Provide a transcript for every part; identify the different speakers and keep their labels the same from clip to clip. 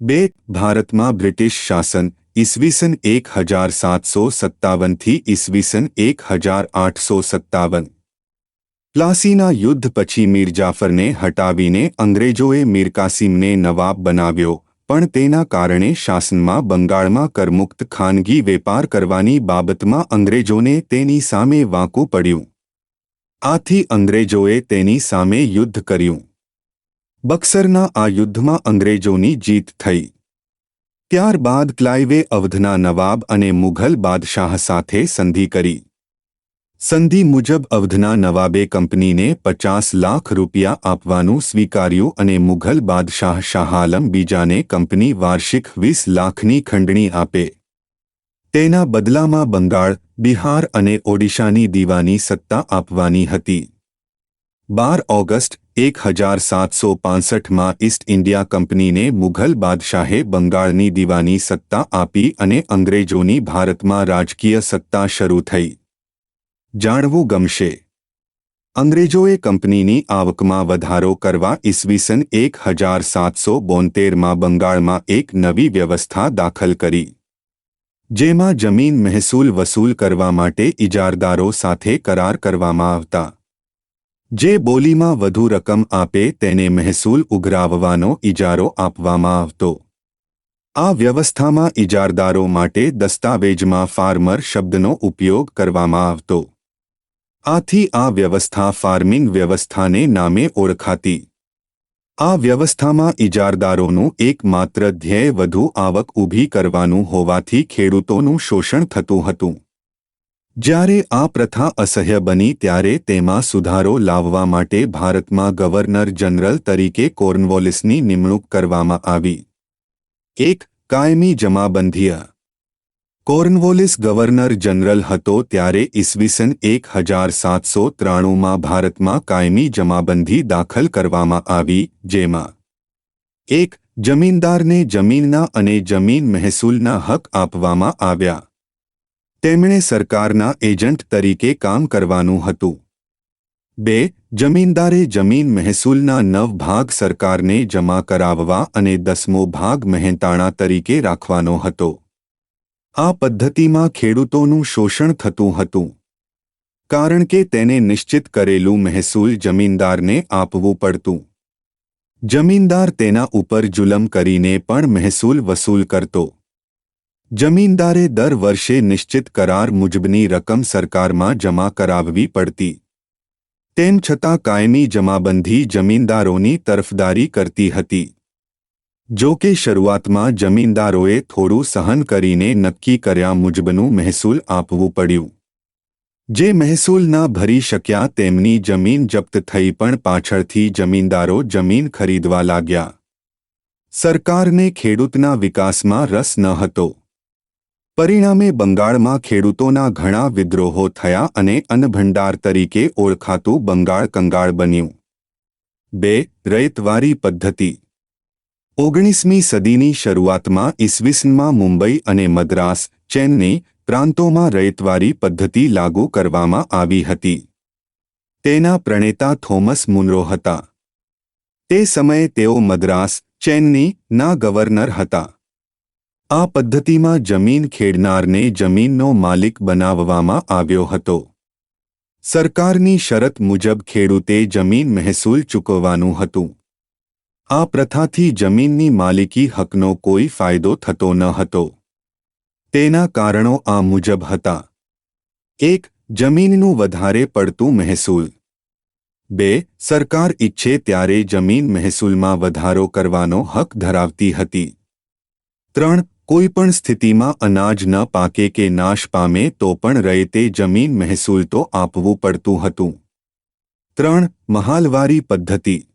Speaker 1: બે ભારતમાં બ્રિટિશ શાસન ઈસવીસન 1757 થી ઈસવીસન 1857। પ્લાસીના યુદ્ધ પછી મીર જાફરને હટાવીને અંગ્રેજોએ મીર કાસિમને નવાબ બનાવ્યો, પણ તેના કારણે શાસનમાં બંગાળમાં કરમુક્ત ખાનગી વેપાર કરવાની બાબતમાં અંગ્રેજોને તેની સામે વાંકું પડ્યું। આથી અંગ્રેજોએ તેની સામે યુદ્ધ કર્યું। બક્સરના આ યુદ્ધમાં અંગ્રેજોની જીત થઈ। ત્યારબાદ ક્લાઇવે અવધના નવાબ અને મુઘલ બાદશાહ સાથે સંધિ કરી। સંધિ મુજબ અવધના નવાબે કંપનીને 50 લાખ રૂપિયા આપવાનું સ્વીકાર્યું અને મુઘલ બાદશાહ શાહઆલમ બીજાને કંપની વાર્ષિક 20 લાખની ખંડણી આપે। તેના બદલામાં બંગાળ, બિહાર અને ઓડિશાની દીવાની સત્તા આપવાની હતી। 12 ઓગસ્ટ 1765માં ઈસ્ટ ઇન્ડિયા કંપનીને મુઘલ બાદશાહે બંગાળની દીવાની સત્તા આપી અને અંગ્રેજોની ભારતમાં રાજકીય સત્તા શરૂ થઈ। જાણવું ગમશે। અંગ્રેજોએ કંપનીની આવકમાં વધારો કરવા ઈસવીસન 1772માં બંગાળમાં એક નવી વ્યવસ્થા દાખલ કરી, જેમાં જમીન મહેસૂલ વસૂલ કરવા માટે ઇજારદારો સાથે કરાર કરવામાં આવતા। જે બોલીમાં વધુ રકમ આપે તેને મહેસૂલ ઉઘરાવવાનો ઇજારો આપવામાં આવતો। આ વ્યવસ્થામાં ઇજારદારો માટે દસ્તાવેજમાં ફાર્મર શબ્દનો ઉપયોગ કરવામાં આવતો। આથી આ વ્યવસ્થા ફાર્મિંગ વ્યવસ્થાને નામે ઓળખાતી। આ વ્યવસ્થામાં ઇજારદારોનું એકમાત્ર ધ્યેય વધુ આવક ઊભી કરવાનું હોવાથી ખેડૂતોનું શોષણ થતું હતું। જ્યારે આ પ્રથા અસહ્ય બની ત્યારે તેમાં સુધારો લાવવા માટે ભારતમાં ગવર્નર જનરલ તરીકે કોર્નવોલિસની નિમણૂક કરવામાં આવી। 1. કાયમી જમાબંધી। કોર્નવોલિસ ગવર્નર જનરલ હતો ત્યારે ઈસવીસન 1793માં ભારતમાં કાયમી જમાબંધી દાખલ કરવામાં આવી, જેમાં 1. જમીનદારને જમીનના અને જમીન મહેસૂલના હક આપવામાં આવ્યા। તેમણે સરકારના એજન્ટ તરીકે કામ કરવાનું હતું। 2. જમીનદારે જમીન મહેસૂલના 9 ભાગ સરકારને જમા કરાવવા અને 10મો ભાગ મહેનતાણા તરીકે રાખવાનો હતો। આ પદ્ધતિમાં ખેડૂતોનું શોષણ થતું હતું, કારણ કે તેને નિશ્ચિત કરેલું મહેસૂલ જમીનદારને આપવું પડતું। જમીનદાર તેના ઉપર જુલમ કરીને પણ મહેસૂલ વસૂલ કરતો। જમીનદારે દર વર્ષે નિશ્ચિત કરાર મુજબની રકમ સરકારમાં જમા કરાવવી પડતી। તેમ છતાં કાયમી જમાબંધી જમીનદારોની તરફદારી કરતી હતી। જો કે શરૂઆતમાં જમીનદારોએ થોડું સહન કરીને નક્કી કર્યા મુજબનું મહેસૂલ આપવું પડ્યું। જે મહેસૂલ ન ભરી શક્યા તેમની જમીન જપ્ત થઈ, પણ પાછળથી જમીનદારો જમીન ખરીદવા લાગ્યા। સરકારને ખેડૂતના વિકાસમાં રસ ન હતો। પરિણામે બંગાળમાં ખેડૂતોના ઘણા વિદ્રોહો થયા અને અન્નભંડાર તરીકે ઓળખાતું બંગાળ કંગાળ બન્યું। 2. રયતવારી પદ્ધતિ। 19મી સદીની શરૂઆતમાં ઈસવીસનમાં મુંબઈ અને મદ્રાસ, ચેન્નઈ પ્રાંતોમાં રયતવારી પદ્ધતિ લાગુ કરવામાં આવી હતી। તેના પ્રણેતા થોમસ મુનરો હતા। તે સમયે તેઓ મદ્રાસ, ચેન્નઈના ગવર્નર હતા। આ પદ્ધતિમાં જમીન ખેડનારને જમીનનો માલિક બનાવવામાં આવ્યો હતો। સરકારની શરત મુજબ ખેડૂતે જમીન મહેસૂલ ચૂકવવાનું હતું। આ પ્રથાથી જમીનની માલિકી હકનો કોઈ ફાયદો થતો ન હતો। તેના કારણો આ મુજબ હતા: 1. જમીનનું વધારે પડતું મહેસૂલ। 2. સરકાર ઈચ્છે ત્યારે જમીન મહેસૂલમાં વધારો કરવાનો હક ધરાવતી હતી। 3. કોઈપણ સ્થિતિમાં અનાજ ન પાકે કે નાશ પામે તો પણ રયતે જમીન મહેસૂલ તો આપવું પડતું હતું। 3. મહાલવારી પદ્ધતિ।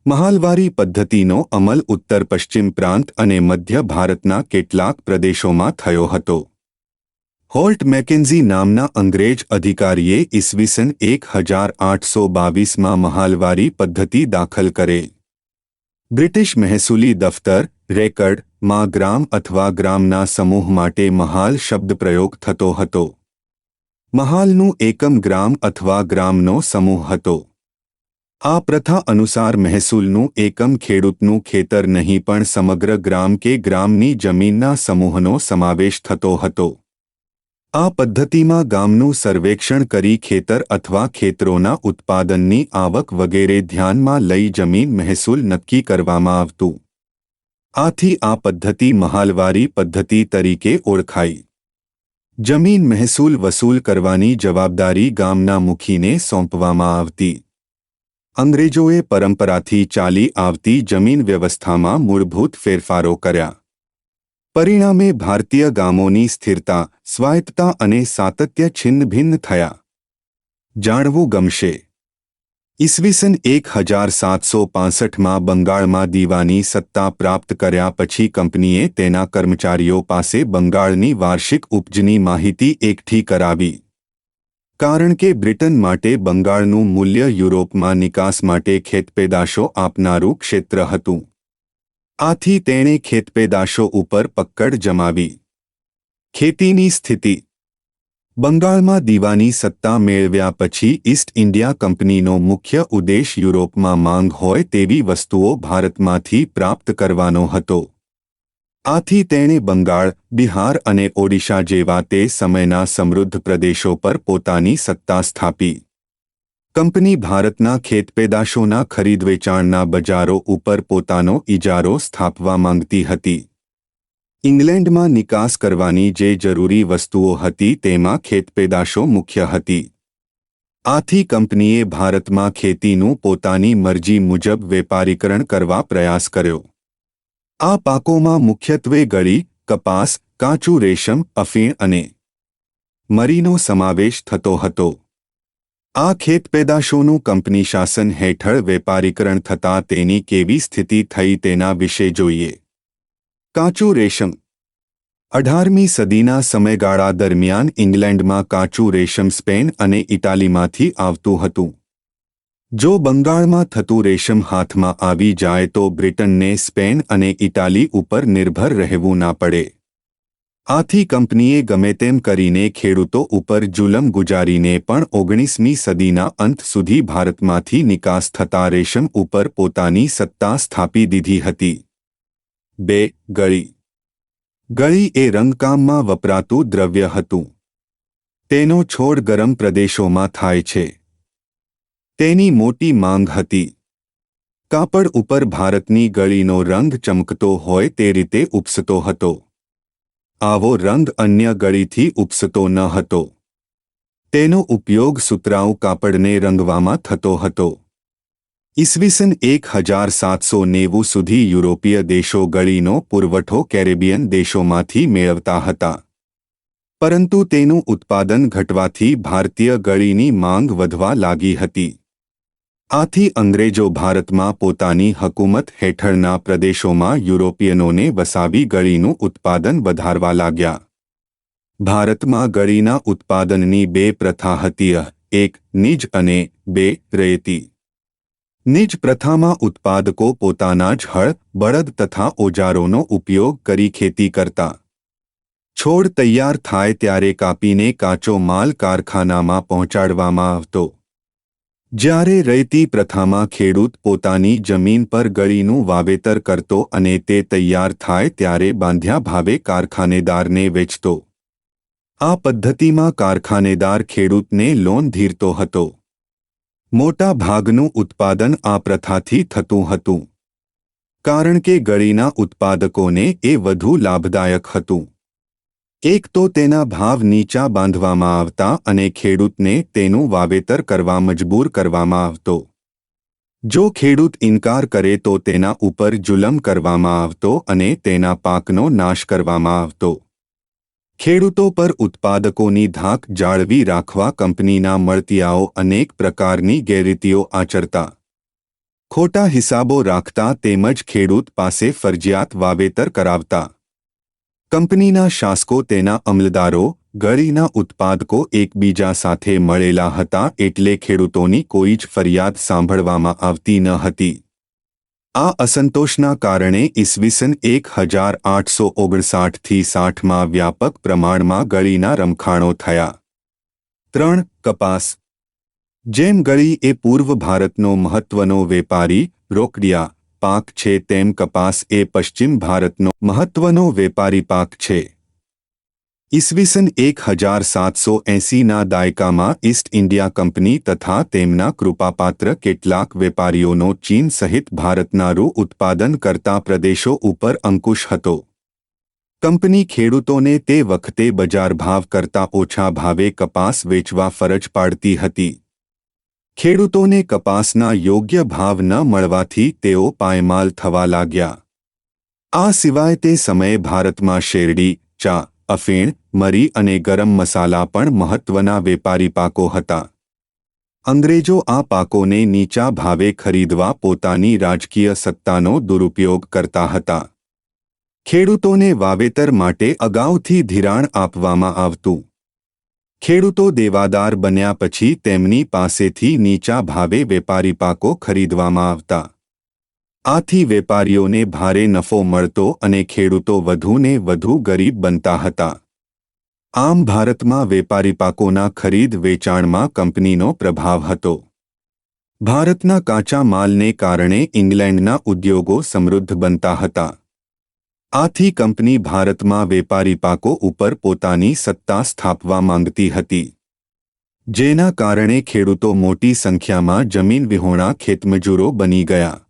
Speaker 1: મહાલવારી પદ્ધતિનો અમલ ઉત્તર પશ્ચિમ પ્રાંત અને મધ્ય ભારતના કેટલાક પ્રદેશોમાં થયો હતો। હોલ્ટ મેકેન્ઝી નામના અંગ્રેજ અધિકારીએ ઈસવીસન 1822માં મહાલવારી પદ્ધતિ દાખલ કરેલ। બ્રિટિશ મહેસૂલી દફતર રેકર્ડમાં ગ્રામ અથવા ગ્રામના સમૂહ માટે મહાલ શબ્દ પ્રયોગ થતો હતો। મહાલનું એકમ ગ્રામ અથવા ગ્રામનો સમૂહ હતો। આ પ્રથા અનુસાર મહેસૂલનું એકમ ખેડૂતનું ખેતર નહીં પણ સમગ્ર ગ્રામ કે ગ્રામની જમીનના સમૂહનો સમાવેશ થતો હતો. આ પદ્ધતિમાં ગામનું સર્વેક્ષણ કરી ખેતર અથવા ખેતરોના ઉત્પાદનની આવક વગેરે ધ્યાનમાં લઈ જમીન મહેસૂલ નક્કી કરવામાં આવતું. આથી આ પદ્ધતિ મહાલવારી પદ્ધતિ તરીકે ઓળખાઈ. જમીન મહેસૂલ વસૂલ કરવાની જવાબદારી ગામના મુખીને સોંપવામાં આવતી. અંગ્રેજોએ પરંપરાથી ચાલી આવતી જમીન વ્યવસ્થામાં મૂળભૂત ફેરફારો કર્યા. પરિણામે ભારતીય ગામોની સ્થિરતા, સ્વાયત્તતા અને સાતત્ય છિન્નભિન્ન થયા. જાણવું ગમશે. ઈસવીસન 1765માં બંગાળમાં દીવાની સત્તા પ્રાપ્ત કર્યા પછી કંપનીએ તેના કર્મચારીઓ પાસે બંગાળની વાર્ષિક ઉપજની માહિતી એકઠી કરાવી. કારણ કે બ્રિટન માટે બંગાળનું મૂલ્ય યુરોપમાં નિકાસ માટે ખેતપેદાશો આપનારું ક્ષેત્ર હતું. આથી તેણે ખેતપેદાશો ઉપર પકડ જમાવી. ખેતીની સ્થિતિ. બંગાળમાં દીવાની સત્તા મેળવ્યા પછી ઈસ્ટ ઇન્ડિયા કંપનીનો મુખ્ય ઉદ્દેશ યુરોપમાં માંગ હોય તેવી વસ્તુઓ ભારતમાંથી પ્રાપ્ત કરવાનો હતો. આથી તેણે બંગાળ, બિહાર અને ઓડિશા જેવા તે સમયના સમૃદ્ધ પ્રદેશો પર પોતાની સત્તા સ્થાપી. કંપની ભારતના ખેતપેદાશોના ખરીદવેચાણના બજારો ઉપર પોતાનો ઇજારો સ્થાપવા માંગતી હતી. ઇંગ્લેન્ડમાં નિકાસ કરવાની જે જરૂરી વસ્તુઓ હતી તેમાં ખેતપેદાશો મુખ્ય હતી. આથી કંપનીએ ભારતમાં ખેતીનું પોતાની મરજી મુજબ વેપારીકરણ કરવા પ્રયાસ કર્યો. આ પાકોમાં મુખ્યત્વે ગળી, કપાસ, કાચું રેશમ, અફીણ અને મરીનો સમાવેશ થતો હતો. આ ખેતપેદાશોનું કંપની શાસન હેઠળ વેપારીકરણ થતાં તેની કેવી સ્થિતિ થઈ તેના વિશે જોઈએ. કાચું રેશમ. 18મી સદીના સમયગાળા દરમિયાન ઇંગ્લેન્ડમાં કાચું રેશમ સ્પેન અને ઇટાલીમાંથી આવતું હતું. જો બંગાળમાં થતું રેશમ હાથમાં આવી જાય તો બ્રિટનને સ્પેન અને ઇટાલી ઉપર નિર્ભર રહેવું ના પડે. આથી કંપનીએ ગમે તેમ કરીને ખેડૂતો ઉપર જુલમ ગુજારીને પણ 19મી સદીના અંત સુધી ભારતમાંથી નિકાસ થતા રેશમ ઉપર પોતાની સત્તા સ્થાપી દીધી હતી. 2. ગળી. ગળી એ રંગકામમાં વપરાતું દ્રવ્ય હતું. તેનો છોડ ગરમ પ્રદેશોમાં થાય છે. તેની મોટી માંગ હતી. કાપડ ઉપર ભારતની ગળીનો રંગ ચમકતો હોય તે રીતે ઉપસતો હતો. આવો રંગ અન્ય ગળીથી ઉપસતો ન હતો. તેનો ઉપયોગ સુતરાઉ કાપડને રંગવામાં થતો હતો. ઈસવીસન 1790 સુધી યુરોપીય દેશો ગળીનો પુરવઠો કેરેબિયન દેશોમાંથી મેળવતા હતા. પરંતુ તેનું ઉત્પાદન ઘટવાથી ભારતીય ગળીની માંગ વધવા લાગી હતી. આથી અંગ્રેજો ભારતમાં પોતાની હકૂમત હેઠળના પ્રદેશોમાં યુરોપિયનોને વસાવી ગળીનું ઉત્પાદન વધારવા લાગ્યા. ભારતમાં ગળીના ઉત્પાદનની 2 પ્રથા હતી, 1 નિજ અને 2 રયતી. નિજ પ્રથામાં ઉત્પાદકો પોતાના જ હળ, બળદ તથા ઓજારોનો ઉપયોગ કરી ખેતી કરતા. છોડ તૈયાર થાય ત્યારે કાપીને કાચો માલ કારખાનામાં પહોંચાડવામાં આવતો. જ્યારે રયતી પ્રથામાં ખેડૂત પોતાની જમીન પર ગળીનું વાવેતર કરતો અને તે તૈયાર થાય ત્યારે બાંધ્યા ભાવે કારખાનેદારને વેચતો. આ પદ્ધતિમાં કારખાનેદાર ખેડૂતને લોન ધીરતો હતો. મોટા ભાગનું ઉત્પાદન આ પ્રથાથી થતું હતું. કારણ કે ગળીના ઉત્પાદકોને એ વધુ લાભદાયક હતું. એક તો તેના ભાવ નીચા બાંધવામાં આવતા અને ખેડૂતને તેનું વાવેતર કરવા મજબૂર કરવામાં આવતો. જો ખેડૂત ઇનકાર કરે તો તેના ઉપર જુલમ કરવામાં આવતો અને તેના પાકનો નાશ કરવામાં આવતો. ખેડૂતો પર ઉત્પાદકોની ધાક જાળવી રાખવા કંપનીના મળતિયાઓ અનેક પ્રકારની ગેરરીતિઓ આચરતા. ખોટા હિસાબો રાખતા તેમજ ખેડૂત પાસે ફરજિયાત વાવેતર કરાવતા. કંપનીના શાસકો તેના અમલદારો, ગળીના ઉત્પાદકો એકબીજા સાથે મળેલા હતા એટલે ખેડૂતોની કોઈ જ ફરિયાદ સાંભળવામાં આવતી ન હતી. આ અસંતોષના કારણે ઈસવીસન 1859થી 60માં વ્યાપક પ્રમાણમાં ગળીના રમખાણો થયા. 3. કપાસ. જેમ ગળી એ પૂર્વ ભારતનો મહત્વનો વેપારી રોકડિયા પાક છે તેમ કપાસ એ પશ્ચિમ ભારતનો મહત્વનો વેપારી પાક છે. ઈસવીસન 1780ના દાયકામાં ઈસ્ટ ઇન્ડિયા કંપની તથા તેમના કૃપાપાત્ર કેટલાક વેપારીઓનો ચીન સહિત ભારતના રૂ ઉત્પાદન કરતા પ્રદેશો ઉપર અંકુશ હતો. કંપની ખેડૂતોને તે વખતે બજાર ભાવ કરતાં ઓછા ભાવે કપાસ વેચવા ફરજ પાડતી હતી. ખેડૂતોને કપાસના યોગ્ય ભાવ ન મળવાથી તેઓ પાયમાલ થવા લાગ્યા. આ સિવાય તે સમયે ભારતમાં શેરડી, ચા, અફીણ, મરી અને ગરમ મસાલા પણ મહત્વના વેપારી પાકો હતા. અંગ્રેજો આ પાકોને નીચા ભાવે ખરીદવા પોતાની રાજકીય સત્તાનો દુરુપયોગ કરતા હતા. ખેડૂતોને વાવેતર માટે અગાઉથી ધિરાણ આપવામાં આવતું. ખેડૂતો દેવાદાર બન્યા પછી તેમની પાસેથી નીચા ભાવે વેપારી પાકો ખરીદવામાં આવતા. આથી વેપારીઓને ભારે નફો મળતો અને ખેડૂતો વધુને વધુ ગરીબ બનતા હતા. આમ ભારતમાં વેપારી પાકોના ખરીદ વેચાણમાં કંપનીનો પ્રભાવ હતો. ભારતના કાચા માલને કારણે ઇંગ્લેન્ડના ઉદ્યોગો સમૃદ્ધ બનતા હતા. આથી કંપની ભારતમાં વેપારી પાકો ઉપર પોતાની સત્તા સ્થાપવા માંગતી હતી. જેના કારણે ખેડૂતો મોટી સંખ્યામાં જમીન વિહોણા ખેતમજૂરો બની ગયા.